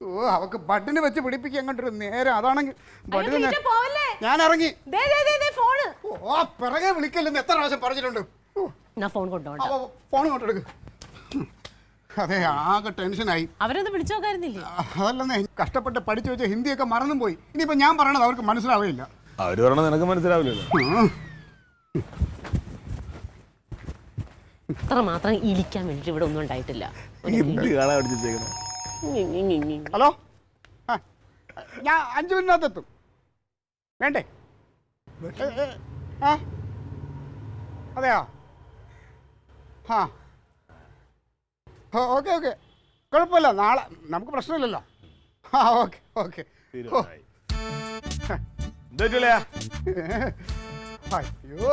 ഓ അവക്ക് ബഡിന് വെച്ച് പിടിപ്പിക്കാൻ കണ്ടൊരു നേരം. അതാണെങ്കിൽ ബഡിന് ഞാൻ ഇറങ്ങി. ഓ പിറകെ വിളിക്കല്ലെന്ന് എത്ര പ്രാവശ്യം പറഞ്ഞിട്ടുണ്ട്. ഫോൺ കൊണ്ടെടുക്ക്. അതെ ആകെ ടെൻഷനായി. അവരൊന്ന് വിളിച്ചു നോക്കായിരുന്നില്ലേ? അതല്ലെന്നേ കഷ്ടപ്പെട്ട് പഠിച്ചു വെച്ച ഹിന്ദിയൊക്കെ മറന്നും പോയി. ഇനിയിപ്പോ ഞാൻ പറയണത് അവർക്ക് മനസ്സിലാവില്ല. അവര് പറഞ്ഞ നിനക്ക് മനസ്സിലാവില്ലല്ലോ. ഇത്ര മാത്രം ഇരിക്കാൻ വേണ്ടി ഇവിടെ ഒന്നും ഉണ്ടായിട്ടില്ല. ഹലോ ഞാൻ 5 മിനിറ്റിനകത്ത് എത്തും. വേണ്ടേ? ആ അതെയോ? ആ ഓക്കെ ഓക്കെ കുഴപ്പമില്ല. നാളെ നമുക്ക് പ്രശ്നമില്ലല്ലോ. ആ ഓക്കെ ഓക്കെ. അയ്യോ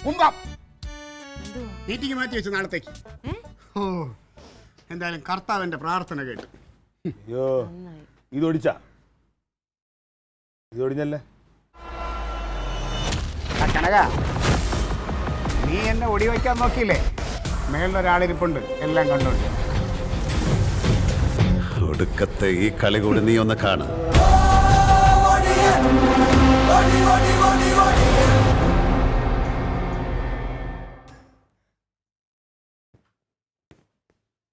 കുമ്പം മീറ്റിംഗ് മാറ്റി വെച്ചു നാളത്തേക്ക്. ഓ എന്തായാലും കർത്താവിന്റെ പ്രാർത്ഥന കേട്ടു. അയ്യോ ഇതൊടിച്ചാ? ഇതൊടിഞ്ഞല്ലേ? കനക നീ എന്നെ ഒടി വയ്ക്കാൻ നോക്കിയില്ലേ? മേളിലൊരാളിരിപ്പുണ്ട് എല്ലാം കണ്ടോണ്ട്. ഒടുക്കത്തെ ഈ കളി കൂടി നീ ഒന്ന് കാണ.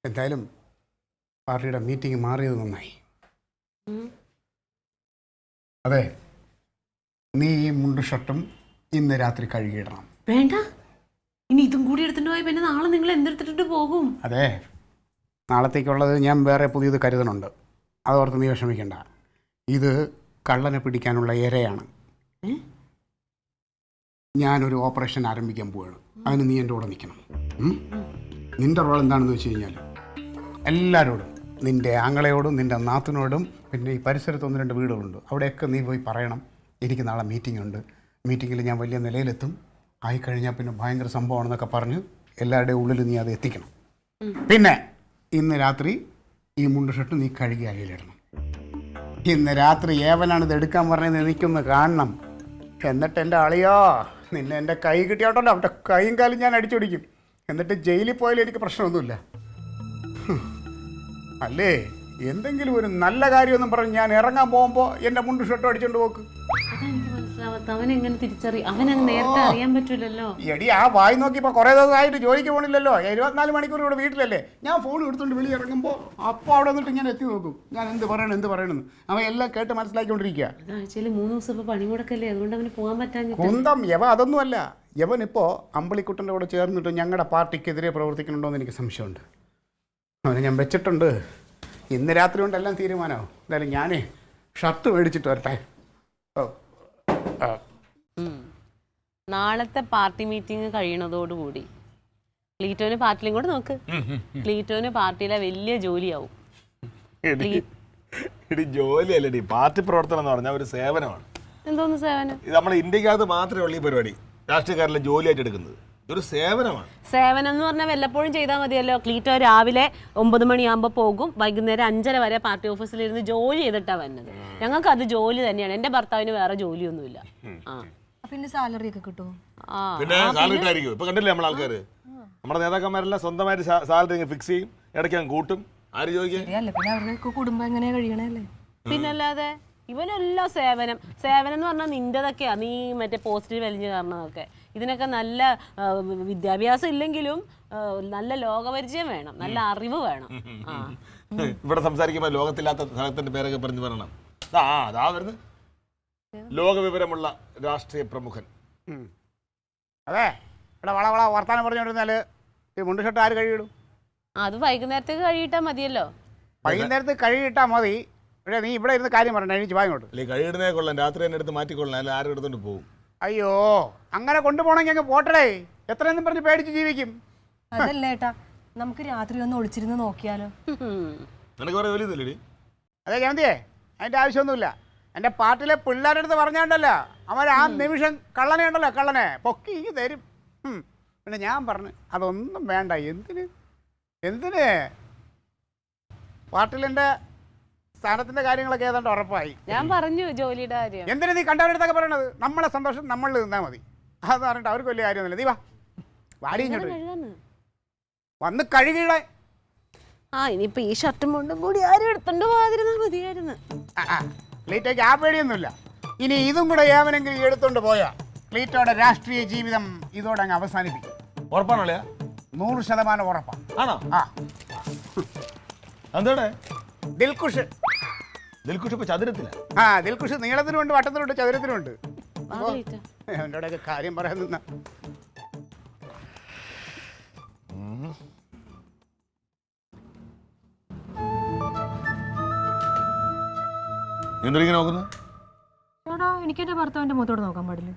എന്തായാലും പാർട്ടിയുടെ മീറ്റിംഗ് മാറിയത് നന്നായി. അതെ നീ ഈ മുണ്ട് ഷർട്ടും ഇന്ന് രാത്രി കഴുകിയിടണം. വേണ്ട, ഇനി ഇതും കൂടി എടുത്തിട്ട് പോയി പിന്നെ നാളെ നിങ്ങൾ എന്തെടുത്തിട്ട് പോകും? അതെ നാളത്തേക്കുള്ളത് ഞാൻ വേറെ പുതിയത് കരുതണുണ്ട്. അതോർത്ത് നീ വിഷമിക്കണ്ട. ഇത് കള്ളനെ പിടിക്കാനുള്ള ഇരയാണ്. ഞാനൊരു ഓപ്പറേഷൻ ആരംഭിക്കാൻ പോവുകയാണ്. അതിന് നീ എൻ്റെ കൂടെ നിൽക്കണം. നിൻ്റെ റോൾ എന്താണെന്ന് വെച്ച് കഴിഞ്ഞാൽ എല്ലാവരോടും, നിൻ്റെ ആങ്ങളയോടും നിൻ്റെ നാത്തിനോടും പിന്നെ ഈ പരിസരത്ത് 1-2 വീടുകളുണ്ട്, അവിടെയൊക്കെ നീ പോയി പറയണം എനിക്ക് നാളെ മീറ്റിംഗ് ഉണ്ട്, മീറ്റിങ്ങിൽ ഞാൻ വലിയ നിലയിലെത്തും, ആയിക്കഴിഞ്ഞാൽ പിന്നെ ഭയങ്കര സംഭവമാണെന്നൊക്കെ പറഞ്ഞ് എല്ലാവരുടെയും ഉള്ളിൽ നീ അത് എത്തിക്കണം. പിന്നെ ഇന്ന് രാത്രി ഈ മുണ്ട് ഷർട്ട് നീ കഴുകി അകയിലിടണം. ഇന്ന് രാത്രി ഏവനാണ് ഇത് എടുക്കാൻ പറഞ്ഞത് എനിക്കൊന്ന് കാണണം. എന്നിട്ട് എൻ്റെ അളിയോ നിന്നെ എൻ്റെ കൈ കിട്ടിയോട്ടല്ലോ അവൻ്റെ കൈയും കാലും ഞാൻ അടിച്ചൊടിക്കും. എന്നിട്ട് ജയിലിൽ പോയാലും എനിക്ക് പ്രശ്നമൊന്നുമില്ല. അല്ലേ എന്തെങ്കിലും ഒരു നല്ല കാര്യമൊന്നും പറഞ്ഞ് ഞാൻ ഇറങ്ങാൻ പോകുമ്പോൾ എൻ്റെ മുണ്ട് ഷർട്ടും അടിച്ചോണ്ട് പോക്ക്. അവനെങ്ങനെ തിരിച്ചറിയും? അവനങ്ങ് നേരത്തെ അറിയാൻ പറ്റൂലല്ലോ. എടി ആ വായി നോക്കി ഇപ്പോൾ കുറേ ദിവസമായിട്ട് ജോലിക്ക് പോകണില്ലല്ലോ. 24 മണിക്കൂർ ഇവിടെ വീട്ടിലല്ലേ. ഞാൻ ഫോൺ എടുത്തുകൊണ്ട് വെളി ഇറങ്ങുമ്പോൾ അപ്പോൾ അവിടെ വന്നിട്ട് ഇങ്ങനെ എത്തി നോക്കും ഞാൻ എന്ത് പറയണമെന്ന്. അവൻ എല്ലാം കേട്ട് മനസ്സിലാക്കിക്കൊണ്ടിരിക്കുക. ആഴ്ചയിൽ 3 ദിവസം ഇപ്പോൾ പണി മുടക്കല്ലേ, അതുകൊണ്ട് അവന് പോകാൻ പറ്റാഞ്ഞിട്ട്. കുന്തം യവ അതൊന്നുമല്ല. യവനിപ്പോൾ അമ്പളിക്കുട്ടൻ്റെ കൂടെ ചേർന്നിട്ട് ഞങ്ങളുടെ പാർട്ടിക്കെതിരെ പ്രവർത്തിക്കണുണ്ടോ എന്ന് എനിക്ക് സംശയമുണ്ട്. അവനെ ഞാൻ വെച്ചിട്ടുണ്ട്. ഇന്ന് രാത്രി കൊണ്ട് എല്ലാം തീരുമാനമാവും. എന്തായാലും ഞാനേ ഷർട്ട് മേടിച്ചിട്ട് വരട്ടെ. നാളത്തെ പാർട്ടി മീറ്റിംഗ് കഴിയണതോടുകൂടി ക്ലീറ്റോന് പാർട്ടിയിലും കൂടെ നോക്ക്. ക്ലീറ്റോന് പാർട്ടിയിലെ വലിയ ജോലിയാവും. ജോലിയല്ലേ പാർട്ടി പ്രവർത്തനം എന്ന് പറഞ്ഞാൽ ഒരു സേവനമാണ്. എന്തോന്ന് സേവനം? ഇത് നമ്മുടെ ഇന്ത്യക്കകത്ത് മാത്രമേ ഉള്ളൂ ഈ പരിപാടി. രാഷ്ട്രീയക്കാരെല്ലാം ജോലിയായിട്ട് എടുക്കുന്നത് ഇതൊരു സേവനമാണ്. സേവനം എന്ന് പറഞ്ഞാൽ വല്ലപ്പോഴും ചെയ്താൽ മതിയല്ലോ. ക്ലീറ്റോ രാവിലെ 9 മണിയാകുമ്പോൾ പോകും, വൈകുന്നേരം 5:30 വരെ പാർട്ടി ഓഫീസിലിരുന്ന് ജോലി ചെയ്തിട്ടാണ് വരുന്നത്. ഞങ്ങൾക്ക് അത് ജോലി തന്നെയാണ്. എൻ്റെ ഭർത്താവിന് വേറെ ജോലിയൊന്നുമില്ല. പിന്നെ സാലറി ഒക്കെ കിട്ടുമോ? പിന്നെ സാലറി ആയിരിക്കും. ഇപ്പൊ കണ്ടില്ലേ നമ്മളെ ആൾക്കാര്, നമ്മുടെ നേതാക്കന്മാരെല്ലാം സ്വന്തമായിട്ട് സാലറി ഫിക്സ് ചെയ്യും, ഇടയ്ക്ക് കൂട്ടും. ആര് ചോദിക്കും? പിന്നെ അവർക്ക് കുടുംബം എങ്ങനെയാ കഴിയണല്ലേ? പിന്നല്ലാതെ ഇവനെല്ലാം സേവനം എന്ന് പറഞ്ഞാൽ നിന്റെതൊക്കെയാ. നീ മറ്റേ പോസ്റ്റിൽ വലിഞ്ഞു കയറണതൊക്കെ. ഇതിനൊക്കെ നല്ല വിദ്യാഭ്യാസം ഇല്ലെങ്കിലും നല്ല ലോകപരിചയം വേണം, നല്ല അറിവ് വേണം. ഇവിടെ സംസാരിക്കുമ്പോ ലോകത്തില്ലാത്ത സ്ഥലത്തിന്റെ പേരൊക്കെ പറഞ്ഞു പറയണം. അതാ വരുന്നത് ലോകവിവരമുള്ള രാഷ്ട്രീയ പ്രമുഖൻ. അതെ ഇവിടെ വള വർത്താനം പറഞ്ഞുകൊണ്ടിരുന്നാല് ഈ മുണ്ട് ഷർട്ട് ആര് കഴുകിയിടും? അത് വൈകുന്നേരത്തേക്ക് കഴുകിയിട്ടാൽ മതിയല്ലോ. വൈകുന്നേരത്ത് കഴുകിയിട്ടാൽ മതി. പക്ഷേ നീ ഇവിടെ ഇരുന്ന് കാര്യം പറഞ്ഞ എനിക്ക് വാങ്ങോട്ട്. അല്ലെ കഴുകിടുന്നേ കൊള്ളാം, രാത്രി തന്നെ എടുത്ത് മാറ്റിക്കൊള്ളാം, അല്ല ആരും എടുത്തോണ്ട് പോകും. അയ്യോ അങ്ങനെ കൊണ്ടുപോകണമെങ്കിൽ അങ്ങ് പോട്ടടേ. എത്രയെന്നും പറഞ്ഞ് പേടിച്ച് ജീവിക്കും. അതല്ലേ ഏട്ടാ, നമുക്ക് രാത്രി ഒന്ന് ഒളിച്ചിരുന്ന് നോക്കിയാലോ? നിനക്ക് പറയാൻ ജോലി. അതെ ജയന്തിയെ അതിൻ്റെ ആവശ്യമൊന്നുമില്ല. എൻ്റെ പാർട്ടിയിലെ പിള്ളേരുടെ അടുത്ത് പറഞ്ഞാണ്ടല്ലോ അവർ ആ നിമിഷം കള്ളനെ ഉണ്ടല്ലോ കള്ളനെ പൊക്കി തരും. പിന്നെ ഞാൻ പറഞ്ഞു അതൊന്നും വേണ്ട. എന്തിന് പാർട്ടിയിലെൻ്റെ സ്ഥാനത്തിന്റെ കാര്യങ്ങളൊക്കെ ഏതാണ്ട് ഉറപ്പായി. ഞാൻ പറഞ്ഞു ജോലിയുടെ കാര്യം. എന്തിനാ നീ കണ്ടവരടുത്തൊക്കെ പറയണത്? നമ്മളെ സന്തോഷം നമ്മളിൽ നിന്നാൽ മതി. അതെന്ന് പറഞ്ഞിട്ട് അവർക്ക് വലിയ കാര്യമൊന്നുമില്ല. നീ വാടി ഇങ്ങോട്ട് വന്ന് കഴുകിയിടെ. ആ ഇനിയിപ്പോ ഈ ഷർട്ടും മുണ്ടും കൂടി ആരും എടുത്തോണ്ട് പോകാതിരുന്നാ മതിയായിരുന്നു. ക്ലീറ്റോയ്ക്ക് ആ പേടിയൊന്നുമില്ല. ഇനി ഇതും കൂടെ ഏവനെങ്കിലും എടുത്തോണ്ട് പോയാ ക്ലീറ്റോയുടെ രാഷ്ട്രീയ ജീവിതം ഇതോടെ അങ്ങ് അവസാനിപ്പിക്കും. ഉറപ്പാണോ അളിയാ? 100% ഉറപ്പാണ്. ആണോ? ആ എന്തോടെ ദിൽഖുഷ്. ദിൽഖുഷ് ഇപ്പൊ ചതുരത്തില. ആ ദിൽഖുഷ് നീളത്തിനുണ്ട്, വട്ടത്തിനുണ്ട്, ചതുരത്തിനുണ്ട്. ആദ്യമായിട്ടാ. എൻ്റെ ഒക്കെ കാര്യം പറയാൻ നിന്ന എന്തിങ്ങനെ നോക്കുന്നത്? ചേട്ടാ എനിക്ക് എന്റെ ഭർത്താവിന്റെ മുഖത്തോട് നോക്കാൻ പാടില്ല.